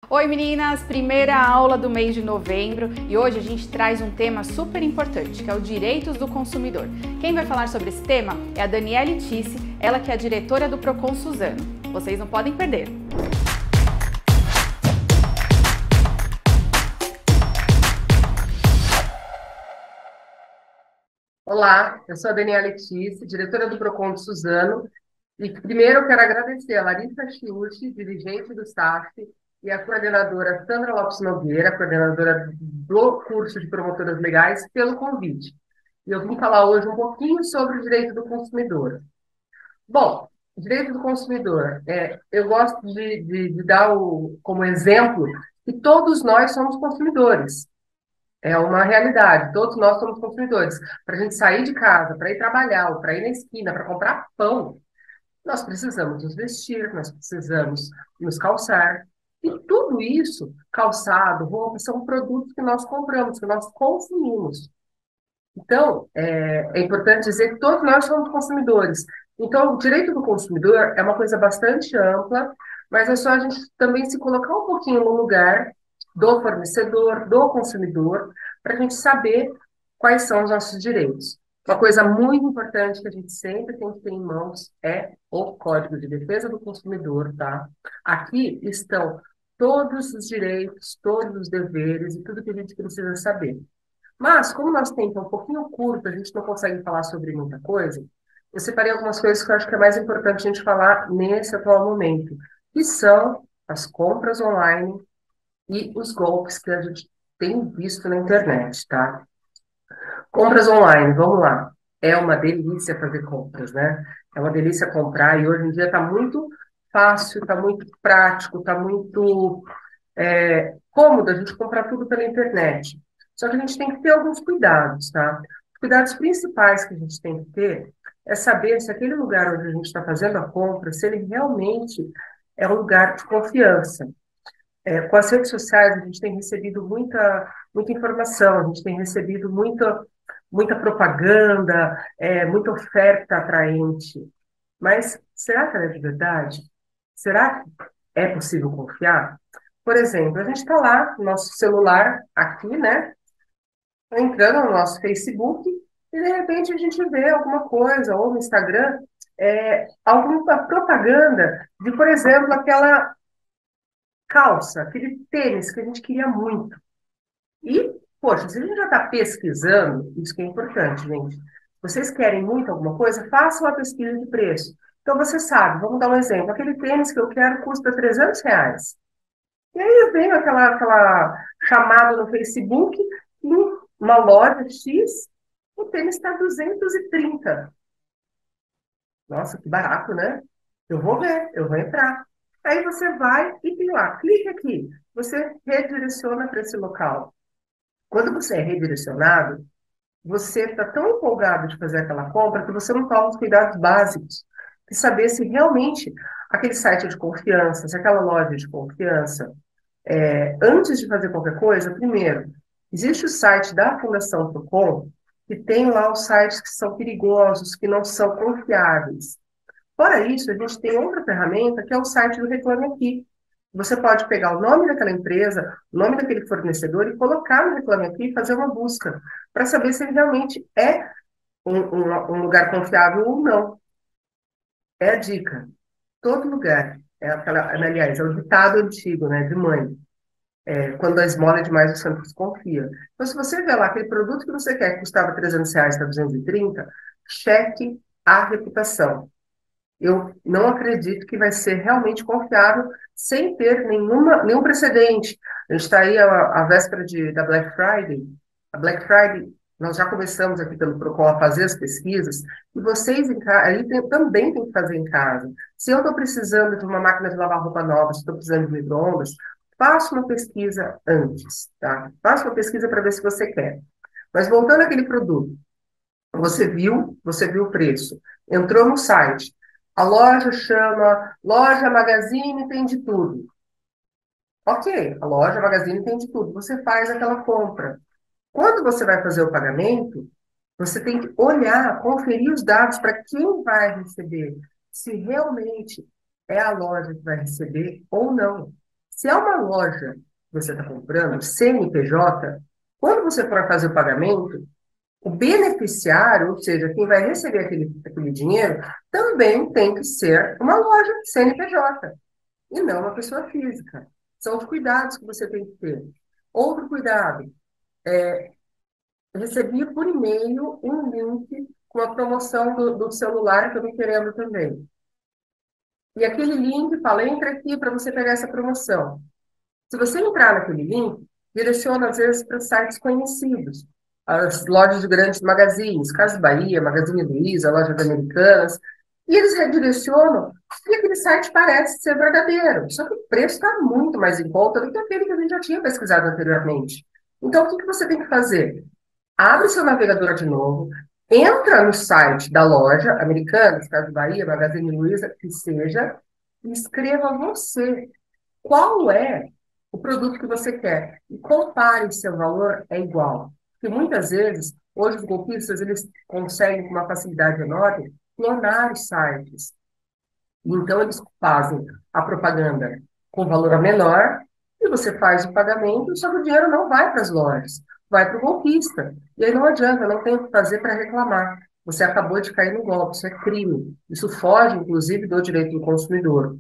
Oi meninas, primeira aula do mês de novembro e hoje a gente traz um tema super importante, que é o direitos do consumidor. Quem vai falar sobre esse tema é a Daniele Tisse, ela que é a diretora do Procon Suzano. Vocês não podem perder. Olá, eu sou a Daniela Tisse, diretora do Procon de Suzano, e primeiro eu quero agradecer a Larissa Chiuchi, dirigente do SAF, e a coordenadora Sandra Lopes Nogueira, coordenadora do curso de promotoras legais, pelo convite. E eu vim falar hoje um pouquinho sobre o direito do consumidor. Bom, direito do consumidor, eu gosto de dar como exemplo que todos nós somos consumidores. É uma realidade, todos nós somos consumidores. Para a gente sair de casa, para ir trabalhar, ou para ir na esquina, para comprar pão, nós precisamos nos vestir, nós precisamos nos calçar. E tudo isso, calçado, roupa, são produtos que nós compramos, que nós consumimos. Então, é importante dizer que todos nós somos consumidores. Então, o direito do consumidor é uma coisa bastante ampla, mas é só a gente também se colocar um pouquinho no lugar do fornecedor, do consumidor, para a gente saber quais são os nossos direitos. Uma coisa muito importante que a gente sempre tem que ter em mãos é o Código de Defesa do Consumidor, tá? Aqui estão todos os direitos, todos os deveres e tudo que a gente precisa saber. Mas, como nosso tempo é um pouquinho curto, a gente não consegue falar sobre muita coisa, eu separei algumas coisas que eu acho que é mais importante a gente falar nesse atual momento, que são as compras online e os golpes que a gente tem visto na internet, tá? Compras online, vamos lá. É uma delícia fazer compras, né? É uma delícia comprar e hoje em dia está muito fácil, está muito prático, está muito cômodo a gente comprar tudo pela internet. Só que a gente tem que ter alguns cuidados, tá? Os cuidados principais que a gente tem que ter é saber se aquele lugar onde a gente está fazendo a compra, se ele realmente é um lugar de confiança. Com as redes sociais, a gente tem recebido muita informação, a gente tem recebido muita propaganda, muita oferta atraente. Mas será que ela é de verdade? Será que é possível confiar? Por exemplo, a gente está lá no nosso celular, aqui, né? Entrando no nosso Facebook, e de repente a gente vê alguma coisa, ou no Instagram, alguma propaganda de, por exemplo, aquela calça, aquele tênis que a gente queria muito. E, poxa, se a gente já está pesquisando, isso que é importante, gente. Vocês querem muito alguma coisa? Façam a pesquisa de preço. Então, você sabe, vamos dar um exemplo. Aquele tênis que eu quero custa R$ 300. E aí vem aquela chamada no Facebook, em uma loja X, o tênis está 230. Nossa, que barato, né? Eu vou ver, eu vou entrar. Aí você vai e tem lá, clique aqui. Você redireciona para esse local. Quando você é redirecionado, você está tão empolgado de fazer aquela compra que você não toma os cuidados básicos de saber se realmente aquele site é de confiança, se aquela loja é de confiança. Antes de fazer qualquer coisa, primeiro, existe o site da Fundação Procon, que tem lá os sites que são perigosos, que não são confiáveis. Fora isso, a gente tem outra ferramenta, que é o site do Reclame Aqui. Você pode pegar o nome daquela empresa, o nome daquele fornecedor e colocar no Reclame Aqui e fazer uma busca, para saber se ele realmente é um lugar confiável ou não. É a dica. Todo lugar. Aliás, é o ditado antigo, né, de mãe. Quando a esmola é demais, o santo desconfia. Então, se você vê lá aquele produto que você quer que custava R$ 300, está 230, cheque a reputação. Eu não acredito que vai ser realmente confiável sem ter nenhum precedente. A gente está aí à véspera da Black Friday. A Black Friday, nós já começamos aqui pelo Procon a fazer as pesquisas, e vocês também têm que fazer em casa. Se eu estou precisando de uma máquina de lavar roupa nova, se estou precisando de micro-ondas, faça uma pesquisa antes, tá? Faça uma pesquisa para ver se você quer. Mas voltando àquele produto, você viu o preço, entrou no site, a loja chama Loja Magazine tem de tudo. Ok, a loja Magazine tem de tudo. Você faz aquela compra. Quando você vai fazer o pagamento, você tem que olhar, conferir os dados para quem vai receber, se realmente é a loja que vai receber ou não. Se é uma loja que você está comprando, CNPJ, quando você for fazer o pagamento, o beneficiário, ou seja, quem vai receber aquele dinheiro, também tem que ser uma loja CNPJ e não uma pessoa física. São os cuidados que você tem que ter. Outro cuidado, recebi por e-mail um link com a promoção do celular que eu estou querendo também. E aquele link fala, entra aqui para você pegar essa promoção. Se você entrar naquele link, direciona às vezes para sites conhecidos. As lojas de grandes magazines, Casas Bahia, Magazine Luiza, lojas americanas. E eles redirecionam e aquele site parece ser verdadeiro. Só que o preço está muito mais em conta do que aquele que a gente já tinha pesquisado anteriormente. Então, o que você tem que fazer? Abre seu navegador de novo, entra no site da loja Americanas, Casas Bahia, Magazine Luiza, que seja, e escreva você qual é o produto que você quer e compare se seu valor é igual. Porque muitas vezes, hoje os golpistas, eles conseguem com uma facilidade enorme clonar os sites. Então, eles fazem a propaganda com valor menor e você faz o pagamento, só que o dinheiro não vai para as lojas, vai para o golpista. E aí não adianta, não tem o que fazer para reclamar. Você acabou de cair no golpe, isso é crime. Isso foge, inclusive, do direito do consumidor.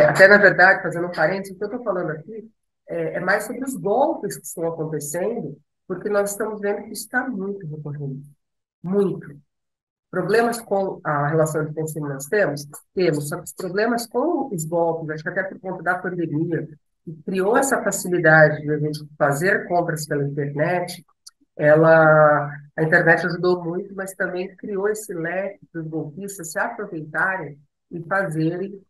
Até, na verdade, fazendo um parênteses, o que eu estou falando aqui é mais sobre os golpes que estão acontecendo, porque nós estamos vendo que isso está muito recorrente. Muito. Problemas com a relação de consumo nós temos? Temos, só que os problemas com os golpes, acho que até por conta da pandemia, que criou essa facilidade de a gente fazer compras pela internet, a internet ajudou muito, mas também criou esse leque para os golpistas se aproveitarem e fazerem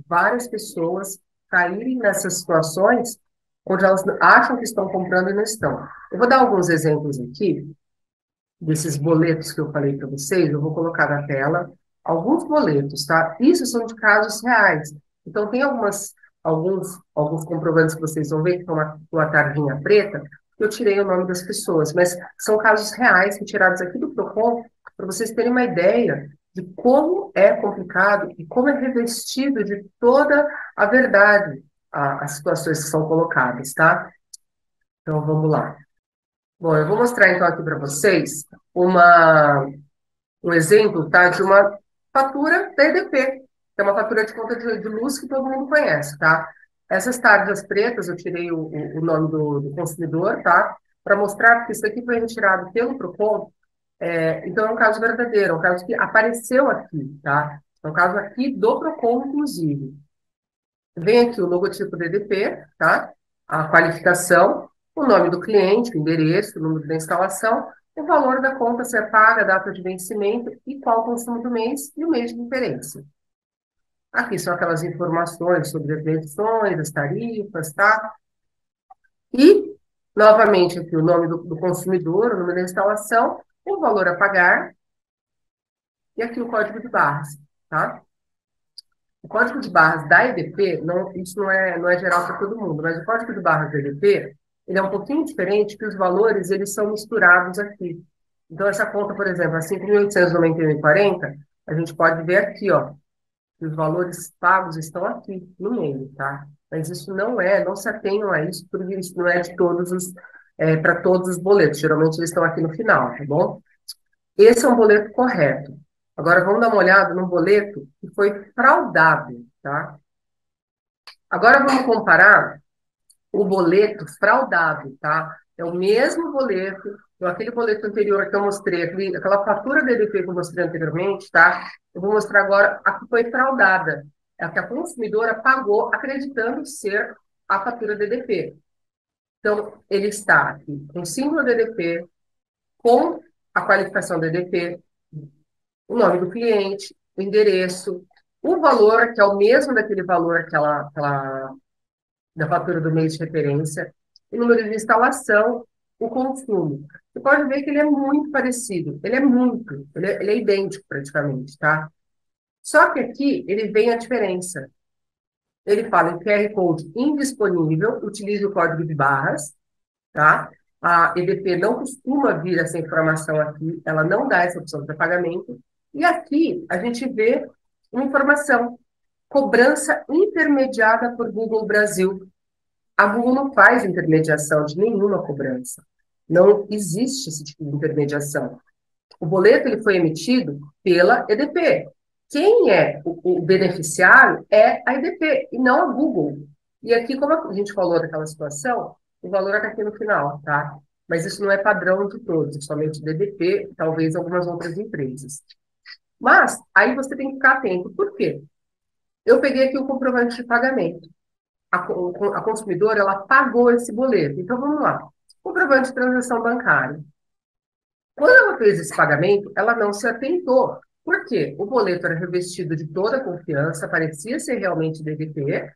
várias pessoas caírem nessas situações onde elas acham que estão comprando e não estão. Eu vou dar alguns exemplos aqui desses boletos que eu falei para vocês, eu vou colocar na tela alguns boletos, tá? Isso são de casos reais. Então, tem alguns comprovantes que vocês vão ver que estão com a tarjinha preta, que eu tirei o nome das pessoas, mas são casos reais retirados aqui do Procon, para vocês terem uma ideia de como é complicado e como é revestido de toda a verdade as situações que são colocadas, tá? Então, vamos lá. Bom, eu vou mostrar então aqui para vocês um exemplo, tá, de uma fatura da EDP, que é uma fatura de conta de luz que todo mundo conhece, tá? Essas tarjas pretas, eu tirei o nome do consumidor, tá? Para mostrar que isso aqui foi retirado pelo Procon, então é um caso verdadeiro, é um caso que apareceu aqui, tá? É um caso aqui do Procon, inclusive. Vem aqui o logotipo do EDP, tá? A qualificação, o nome do cliente, o endereço, o número da instalação, o valor da conta a ser paga, a data de vencimento e qual o consumo do mês e o mês de referência. Aqui são aquelas informações sobre as versões, as tarifas, tá? E, novamente, aqui o nome do consumidor, o número da instalação, o valor a pagar e aqui o código de barras, tá? O código de barras da EDP, isso não é geral para todo mundo, mas o código de barras da EDP, ele é um pouquinho diferente, que os valores, eles são misturados aqui. Então, essa conta, por exemplo, a 5.891,40, a gente pode ver aqui, ó, que os valores pagos estão aqui, no meio, tá? Mas isso não se atenham a isso, porque isso não é de para todos os boletos. Geralmente, eles estão aqui no final, tá bom? Esse é um boleto correto. Agora, vamos dar uma olhada no boleto que foi fraudado, tá? Agora, vamos comparar o boleto fraudado, tá? É o mesmo boleto, aquele boleto anterior que eu mostrei, aquela fatura da EDP que eu mostrei anteriormente, tá? Eu vou mostrar agora a que foi fraudada. É a que a consumidora pagou acreditando ser a fatura da EDP. Então, ele está aqui com o símbolo da EDP, com a qualificação da EDP, o nome do cliente, o endereço, o valor, que é o mesmo daquele valor da fatura do mês de referência, o número de instalação, o consumo. Você pode ver que ele é muito parecido, ele é idêntico praticamente, tá? Só que aqui ele vem a diferença. Ele fala em QR Code indisponível, utilize o código de barras, tá? A EDP não costuma vir essa informação aqui, ela não dá essa opção para pagamento. E aqui a gente vê uma informação, cobrança intermediada por Google Brasil. A Google não faz intermediação de nenhuma cobrança. Não existe esse tipo de intermediação. O boleto ele foi emitido pela EDP. Quem é o beneficiário é a EDP e não a Google. E aqui, como a gente falou daquela situação, o valor está aqui no final, tá? Mas isso não é padrão de todos, é somente da EDP, talvez algumas outras empresas. Mas aí você tem que ficar atento. Por quê? Eu peguei aqui o comprovante de pagamento. A consumidora, ela pagou esse boleto. Então, vamos lá. Comprovante de transação bancária. Quando ela fez esse pagamento, ela não se atentou. Por quê? O boleto era revestido de toda a confiança, parecia ser realmente DDP,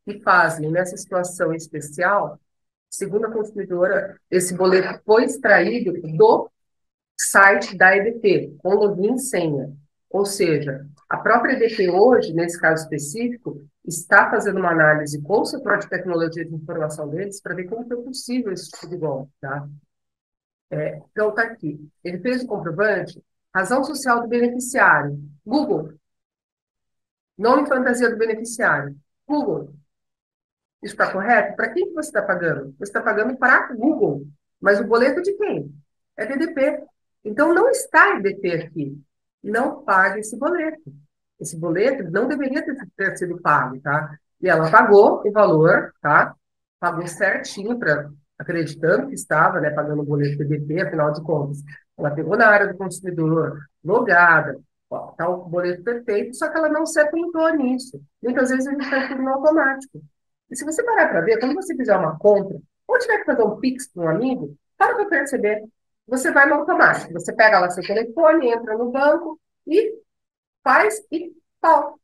e fazem, nessa situação especial, segundo a consumidora, esse boleto foi extraído do site da EDP, com login e senha. Ou seja, a própria EDP hoje, nesse caso específico, está fazendo uma análise com o setor de tecnologia de informação deles para ver como foi possível esse tipo de golpe, tá? Então, está aqui. Ele fez o comprovante, razão social do beneficiário. Google, nome e fantasia do beneficiário. Google, isso está correto? Para quem que você está pagando? Você está pagando para a Google. Mas o boleto é de quem? É DDP. Então, não está EDP aqui. Não pague esse boleto. Esse boleto não deveria ter sido pago, tá? E ela pagou o valor, tá? Pagou certinho, acreditando que estava, né, pagando o boleto DDP, afinal de contas. Ela pegou na área do consumidor, logada, ó, tá o boleto perfeito, só que ela não se atentou nisso. Muitas vezes a gente faz tudo no automático. E se você parar para ver, quando você fizer uma compra, ou tiver que fazer um Pix para um amigo, para perceber, você vai no automático. Você pega lá seu telefone, entra no banco e faz e pau.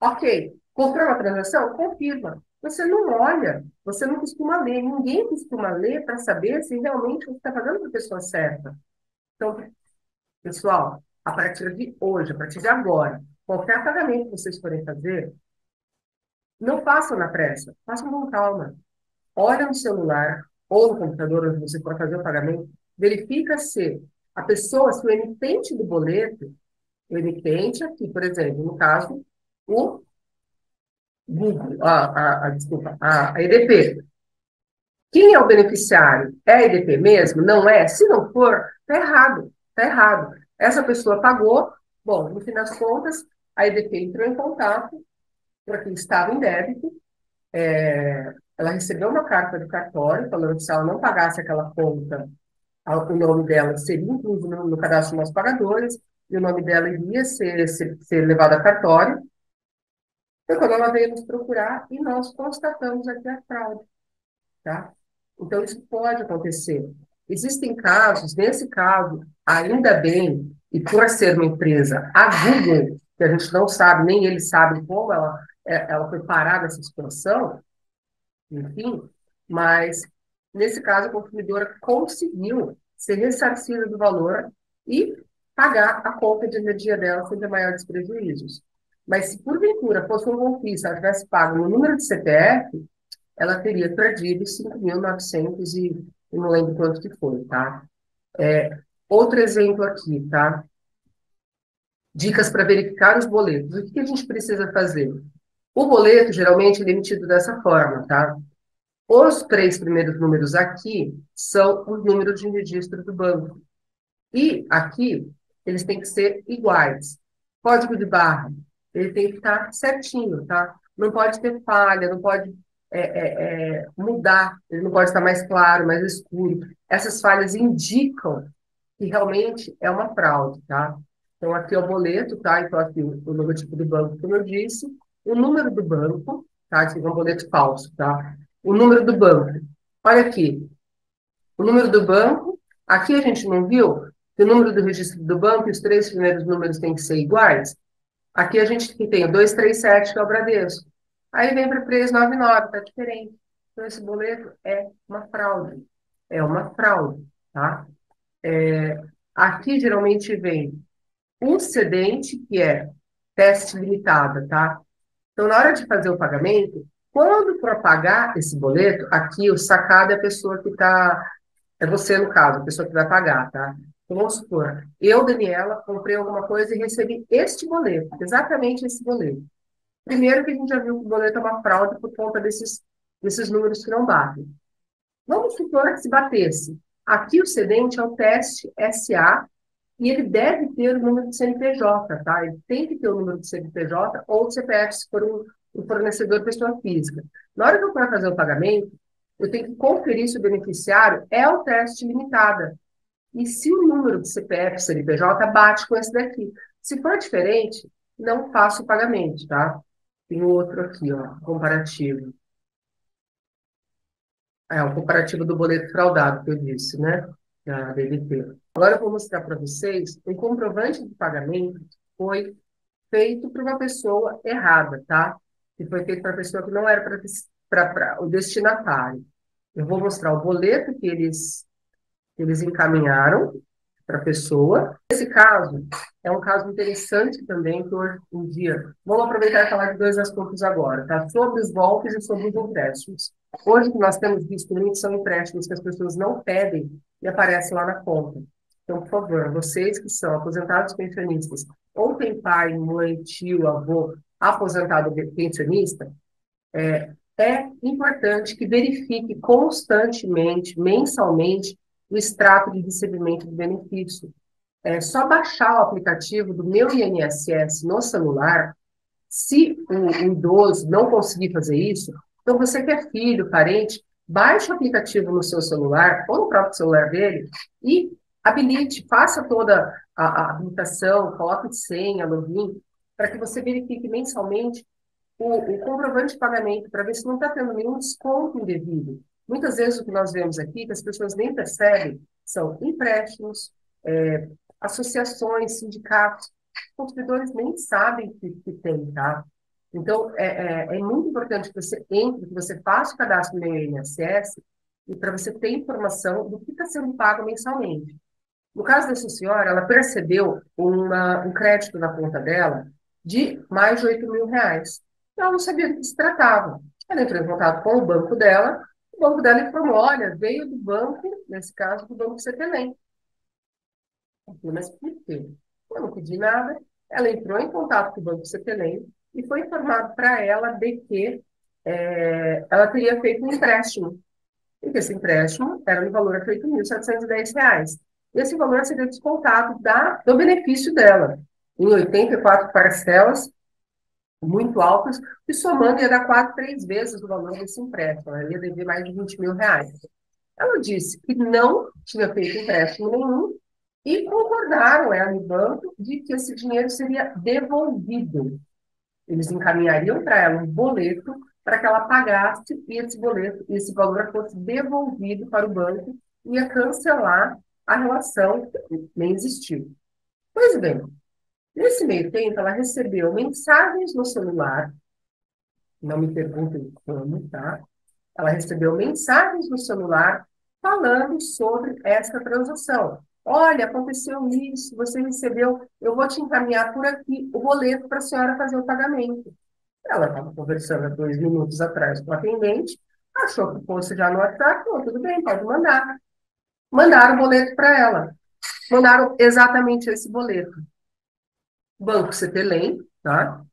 Ok. Comprou uma transação? Confirma. Você não olha, você não costuma ler. Ninguém costuma ler para saber se realmente você está pagando para a pessoa certa. Então, pessoal, a partir de hoje, a partir de agora, qualquer pagamento que vocês forem fazer, não façam na pressa, façam com calma. Olha no celular ou no computador onde você for fazer o pagamento, verifica se a pessoa, se o emitente do boleto, o emitente aqui, por exemplo, no caso, o Google, desculpa, a EDP. Quem é o beneficiário? É a EDP mesmo? Não é? Se não for, tá errado, tá errado. Essa pessoa pagou, bom, no fim das contas, a EDP entrou em contato, porque estava em débito, ela recebeu uma carta do cartório falando que se ela não pagasse aquela conta, o nome dela seria incluído no cadastro de nós pagadores, e o nome dela iria ser levado a cartório. Foi quando ela veio nos procurar e nós constatamos aqui a fraude, tá? Então, isso pode acontecer. Existem casos, nesse caso, ainda bem, e por ser uma empresa, a Google, que a gente não sabe, nem eles sabem como ela foi parar nessa situação, enfim, mas nesse caso a consumidora conseguiu ser ressarcida do valor e pagar a conta de energia dela sem ter maiores prejuízos. Mas se porventura fosse um golpista, ela tivesse pago no número de CPF, ela teria perdido 5.900 e não lembro quanto que foi, tá? Outro exemplo aqui, tá? Dicas para verificar os boletos. O que a gente precisa fazer? O boleto, geralmente, ele é emitido dessa forma, tá? Os 3 primeiros números aqui são os números de registro do banco. E aqui, eles têm que ser iguais. Código de barra, ele tem que estar certinho, tá? Não pode ter falha, não pode mudar, ele não pode estar mais claro, mais escuro. Essas falhas indicam que realmente é uma fraude, tá? Então, aqui é o boleto, tá? Então, aqui o logotipo do banco, como eu disse, o número do banco, tá? Esse é um boleto falso, tá? O número do banco. Olha aqui, o número do banco, aqui a gente não viu que o número do registro do banco e os 3 primeiros números têm que ser iguais? Aqui a gente tem o 237, que é o Bradesco. Aí vem para 399, tá diferente. Então, esse boleto é uma fraude. É uma fraude, tá? Aqui, geralmente, vem um excedente, que é teste limitada, tá? Então, na hora de fazer o pagamento, quando for pagar esse boleto, aqui o sacado é a pessoa que está... É você, no caso, a pessoa que vai pagar, tá? Então, vamos supor, eu, Daniela, comprei alguma coisa e recebi este boleto, exatamente esse boleto. Primeiro que a gente já viu que o boleto é uma fraude por conta desses números que não batem. Vamos supor que se batesse. Aqui o cedente é o teste SA e ele deve ter o número de CNPJ, tá? Ele tem que ter o número de CNPJ ou de CPF se for um fornecedor pessoa física. Na hora que eu for fazer o pagamento, eu tenho que conferir se o beneficiário é o teste limitada. E se o número de CPF CNPJ bate com esse daqui. Se for diferente, não faço o pagamento, tá? Tem outro aqui, ó, comparativo. É, o comparativo do boleto fraudado que eu disse, né? Da BBT. Agora eu vou mostrar para vocês um comprovante de pagamento que foi feito para uma pessoa errada, tá? Que foi feito para a pessoa que não era para o destinatário. Eu vou mostrar o boleto que eles encaminharam para a pessoa. Esse caso é um caso interessante também, que hoje em dia... Vamos aproveitar e falar de dois assuntos agora, tá? Sobre os golpes e sobre os empréstimos. Hoje, o que nós temos visto muito são empréstimos que as pessoas não pedem e aparecem lá na conta. Então, por favor, vocês que são aposentados pensionistas, ou tem pai, mãe, tio, avô aposentado pensionista, é importante que verifique constantemente, mensalmente, o extrato de recebimento do benefício. É só baixar o aplicativo do Meu INSS no celular. Se o idoso não conseguir fazer isso, então você que é filho, parente, baixe o aplicativo no seu celular ou no próprio celular dele e habilite, faça toda a habilitação, coloque senha, login, para que você verifique mensalmente o comprovante de pagamento, para ver se não está tendo nenhum desconto indevido. Muitas vezes o que nós vemos aqui, que as pessoas nem percebem, são empréstimos, associações, sindicatos, os consumidores nem sabem que tem, tá? Então, é muito importante que você entre, que você faça o cadastro no INSS, e para você ter informação do que está sendo pago mensalmente. No caso dessa senhora, ela percebeu um crédito na conta dela de mais de R$ 8.000. Ela não sabia do que se tratava. Ela entrou em contato com o banco dela informou, olha, veio do banco, nesse caso, do Banco Cetelem. Mas por quê? Eu não pedi nada. Ela entrou em contato com o Banco Cetelem e foi informado para ela de que ela teria feito um empréstimo. E que esse empréstimo era no valor de R$ 8.710. Esse valor seria descontado do benefício dela, em 84 parcelas muito altas, e somando ia dar 3 vezes o valor desse empréstimo. Ela ia dever mais de R$ 20.000. Ela disse que não tinha feito empréstimo nenhum e concordaram, ela e o banco, de que esse dinheiro seria devolvido. Eles encaminhariam para ela um boleto para que ela pagasse e esse boleto, esse valor fosse devolvido para o banco e ia cancelar a relação que nem existiu. Pois bem, nesse meio tempo, ela recebeu mensagens no celular, não me perguntem como, tá? Ela recebeu mensagens no celular falando sobre essa transação. Olha, aconteceu isso, você recebeu, eu vou te encaminhar por aqui o boleto para a senhora fazer o pagamento. Ela estava conversando há 2 minutos atrás com o atendente, achou que fosse já no WhatsApp, falou, tudo bem, pode mandar. Mandaram o boleto para ela. Mandaram exatamente esse boleto. Banco Cetelem, tá?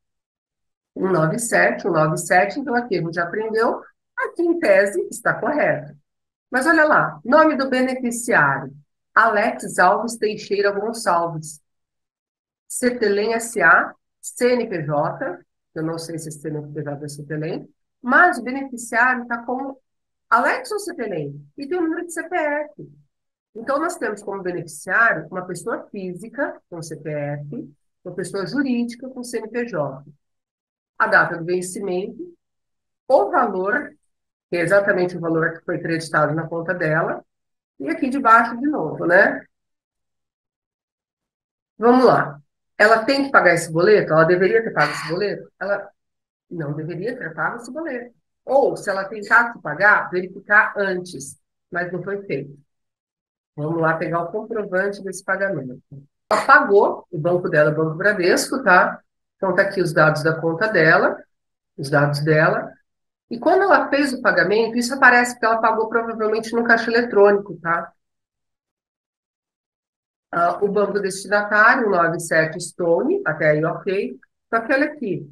197, então aqui a gente já aprendeu, aqui em tese está correto. Mas olha lá, nome do beneficiário, Alex Alves Teixeira Gonçalves, Cetelem S.A., CNPJ, eu não sei se esse CNPJ é Cetelem, mas o beneficiário está como Alex ou Cetelem, e tem o número de CPF. Então, nós temos como beneficiário uma pessoa física com CPF, uma pessoa jurídica com CNPJ. A data do vencimento, o valor, que é exatamente o valor que foi creditado na conta dela, e aqui debaixo de novo, né? Vamos lá. Ela tem que pagar esse boleto? Ela deveria ter pago esse boleto? Ela não deveria ter pago esse boleto. Ou, se ela tentasse pagar, verificar antes, mas não foi feito. Vamos lá pegar o comprovante desse pagamento. Ela pagou, o banco dela é o Banco Bradesco, tá? Então, tá aqui os dados da conta dela, os dados dela. E quando ela fez o pagamento, isso aparece que ela pagou provavelmente no caixa eletrônico, tá? O banco destinatário, 97 Stone, até aí ok. Só que olha aqui,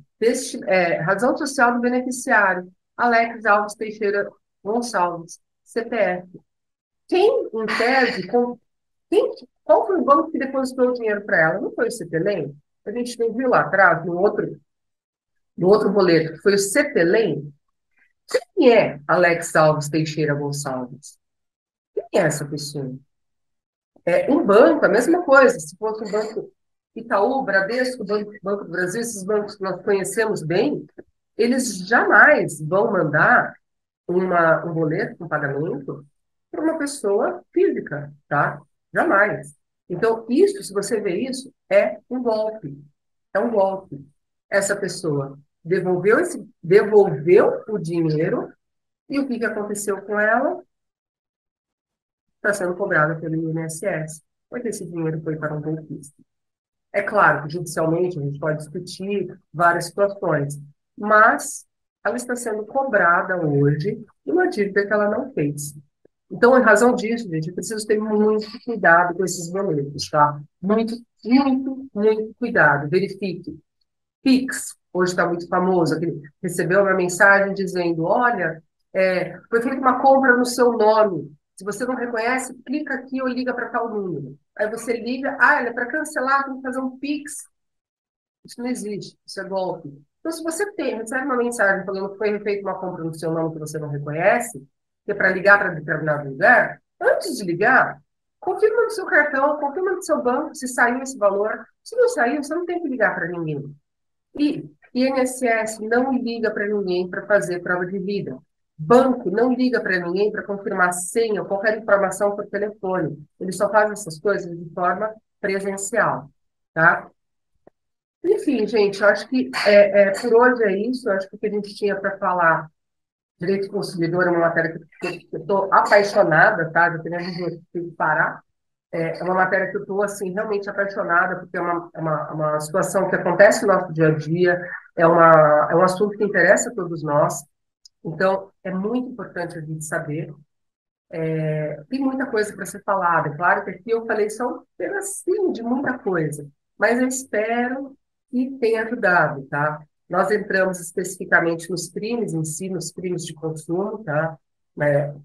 razão social do beneficiário. Alex Alves Teixeira Gonçalves, CPF. Quem, em tese, qual foi o banco que depositou o dinheiro para ela? Não foi o CPLEM? A gente não viu lá atrás, no outro boleto, que foi o CPLEM? Quem é Alex Alves Teixeira Gonçalves? Quem é essa pessoa? Um banco, a mesma coisa. Se fosse um banco Itaú, Bradesco, Banco do Brasil, esses bancos que nós conhecemos bem, eles jamais vão mandar um boleto, um pagamento, para uma pessoa física, tá? Jamais. Então, isso, se você vê isso, é um golpe. É um golpe. Essa pessoa devolveu o dinheiro e o que que aconteceu com ela? Está sendo cobrada pelo INSS, porque esse dinheiro foi para um golpista. É claro que judicialmente a gente pode discutir várias situações, mas ela está sendo cobrada hoje de uma dívida que ela não fez. Então, em razão disso, gente, eu preciso ter muito cuidado com esses boletos, tá? Muito, muito, muito cuidado. Verifique. Pix, hoje está muito famoso, recebeu uma mensagem dizendo, olha, foi feita uma compra no seu nome. Se você não reconhece, clica aqui ou liga para tal número. Aí você liga, para cancelar, tem que fazer um Pix. Isso não existe, isso é golpe. Então, se você recebe uma mensagem falando que foi feita uma compra no seu nome que você não reconhece, que é para ligar para determinado lugar, antes de ligar, confirma no seu cartão, confirma no seu banco se saiu esse valor. Se não saiu, você não tem que ligar para ninguém. E INSS não liga para ninguém para fazer prova de vida. Banco não liga para ninguém para confirmar senha ou qualquer informação por telefone. Ele só faz essas coisas de forma presencial, tá? Enfim, gente, eu acho que por hoje é isso. Eu acho que o que a gente tinha para falar, direito do consumidor, é uma matéria que eu estou apaixonada, tá? Já tenho que parar. É uma matéria que eu estou, assim, realmente apaixonada, porque é uma situação que acontece no nosso dia a dia, é um assunto que interessa a todos nós, então é muito importante a gente saber. Tem muita coisa para ser falada, é claro que aqui eu falei só um pedacinho de muita coisa, mas eu espero que tenha ajudado, tá? Nós entramos especificamente nos crimes em si, nos crimes de consumo, tá?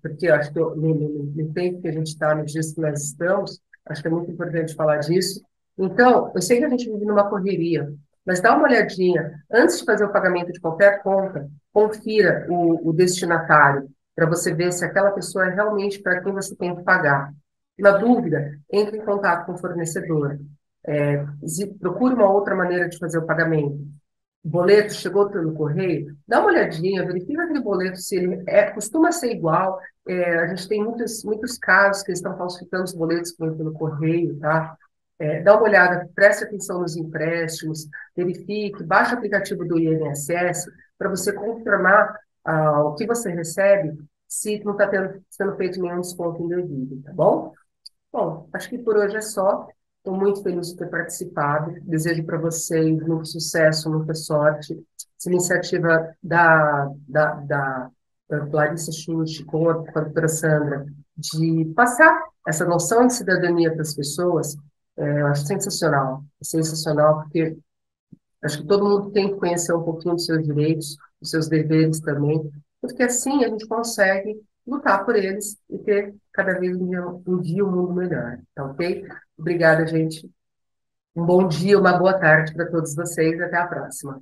Porque eu acho que no tempo que a gente está, nos dias que nós estamos, acho que é muito importante falar disso. Então, eu sei que a gente vive numa correria, mas dá uma olhadinha, antes de fazer o pagamento de qualquer conta, confira o destinatário, para você ver se aquela pessoa é realmente para quem você tem que pagar. Na dúvida, entre em contato com o fornecedor. Procure uma outra maneira de fazer o pagamento. O boleto chegou pelo correio, dá uma olhadinha, verifica aquele boleto se ele costuma ser igual. A gente tem muitos, muitos casos que estão falsificando os boletos que vêm pelo correio, tá? Dá uma olhada, preste atenção nos empréstimos, verifique, baixe o aplicativo do INSS para você confirmar o que você recebe, se não está sendo feito nenhum desconto indevido, tá bom? Bom, acho que por hoje é só. Estou muito feliz de ter participado. Desejo para vocês muito sucesso, muita sorte. Essa iniciativa da Larissa Schuch com a doutora Sandra de passar essa noção de cidadania para as pessoas, eu acho sensacional. É sensacional, porque acho que todo mundo tem que conhecer um pouquinho dos seus direitos, dos seus deveres também, porque assim a gente consegue lutar por eles e ter cada vez um dia um mundo melhor, tá ok? Obrigada, gente. Um bom dia, uma boa tarde para todos vocês e até a próxima.